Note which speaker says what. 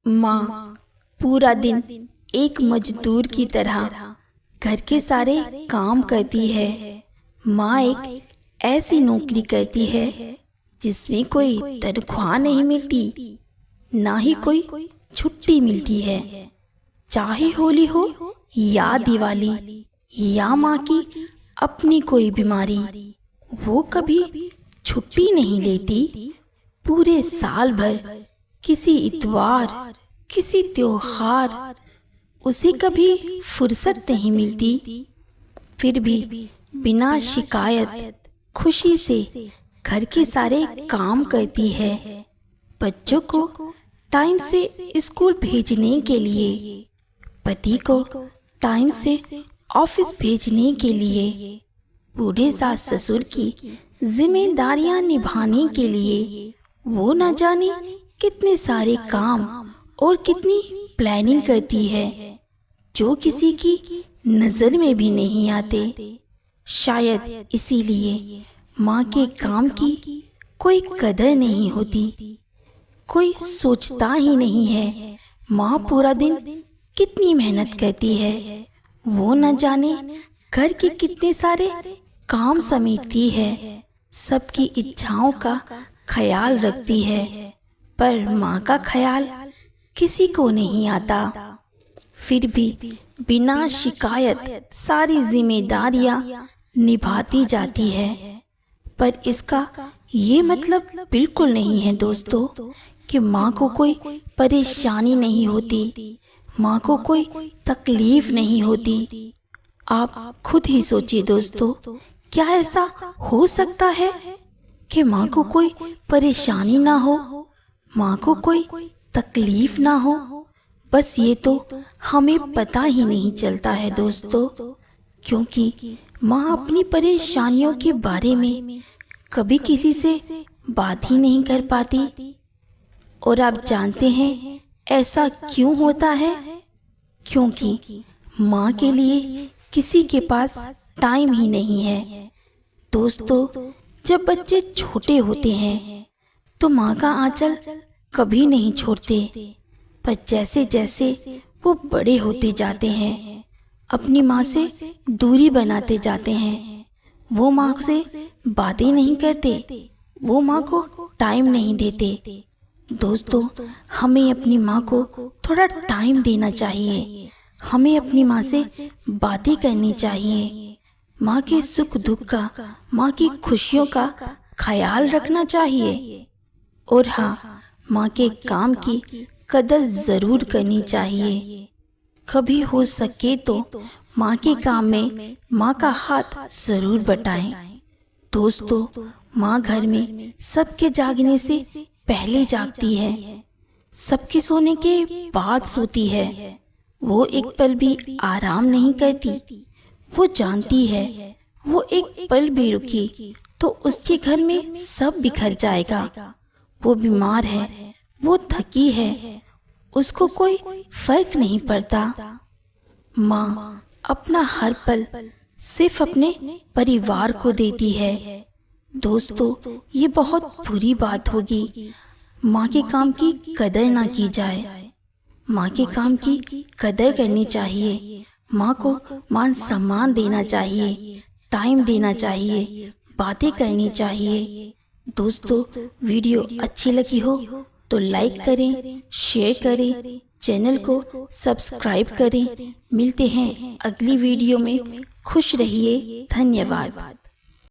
Speaker 1: माँ पूरा दिन एक मजदूर की तरह घर के सारे काम करती है। माँ एक ऐसी नौकरी करती है जिसमें कोई तनख्वाह नहीं मिलती, ना ही कोई छुट्टी मिलती है। चाहे होली हो या दिवाली या माँ की अपनी कोई बीमारी, वो कभी छुट्टी नहीं लेती। पूरे साल भर किसी इतवार, किसी त्योहार उसे कभी फुर्सत नहीं मिलती। फिर भी बिना शिकायत खुशी से घर के सारे काम करती है। बच्चों को टाइम से स्कूल भेजने के लिए, पति को टाइम से ऑफिस भेजने के लिए, बूढ़े सास ससुर की जिम्मेदारियां निभाने के लिए वो न जाने कितने सारे काम और कितनी प्लानिंग करती है जो किसी की नज़र में भी नहीं आते। शायद इसीलिए माँ के काम की कोई कदर नहीं होती, कोई सोचता ही नहीं है माँ पूरा दिन कितनी मेहनत करती है। वो न जाने घर के कितने सारे काम समेटती है, सबकी इच्छाओं का ख्याल रखती है, पर माँ का ख्याल किसी को नहीं आता। फिर भी बिना शिकायत सारी जिम्मेदारियां निभाती जाती है। पर इसका ये मतलब बिल्कुल नहीं है दोस्तों कि माँ को कोई परेशानी नहीं होती, माँ को कोई तकलीफ नहीं होती। आप खुद ही सोचिए दोस्तों, क्या ऐसा हो सकता है कि माँ को कोई परेशानी ना हो, माँ को कोई तकलीफ ना हो? बस ये तो हमें पता ही नहीं चलता है दोस्तों, क्योंकि माँ अपनी परेशानियों के बारे में कभी किसी से बात ही नहीं कर पाती। और आप जानते हैं ऐसा क्यों होता है? क्योंकि माँ के लिए किसी के पास टाइम ही नहीं है। दोस्तों, जब बच्चे छोटे होते हैं तो माँ का आंचल कभी नहीं छोड़ते, पर जैसे जैसे वो बड़े होते जाते हैं, अपनी माँ से दूरी बनाते जाते हैं। वो माँ से बातें नहीं करते, वो माँ को टाइम नहीं देते। दोस्तों, हमें अपनी माँ को थोड़ा टाइम देना चाहिए, हमें अपनी माँ से बातें करनी चाहिए, माँ के सुख दुख का, माँ की खुशियों का ख्याल रखना चाहिए। और हाँ, माँ के काम की कदर ज़रूर करनी चाहिए। कभी हो सके तो माँ के काम में माँ का हाथ ज़रूर बटाएं। दोस्तों, माँ घर में सबके जागने से पहले जागती है, सबके सोने के बाद सोती है। वो एक पल भी आराम नहीं करती। वो जानती है वो एक पल भी रुकी तो उसके घर में सब बिखर जाएगा। वो बीमार है, वो थकी है, उसको कोई फर्क नहीं पड़ता। माँ अपना हर पल सिर्फ अपने परिवार को देती है। दोस्तों, ये बहुत बुरी बात होगी माँ के काम की कदर ना की जाए। माँ के काम की कदर करनी चाहिए, माँ को मान सम्मान देना चाहिए, टाइम देना चाहिए, बातें करनी चाहिए। दोस्तों, वीडियो अच्छी लगी हो तो लाइक करें, शेयर करें, चैनल को सब्सक्राइब करें। मिलते हैं अगली वीडियो में। खुश रहिए। धन्यवाद।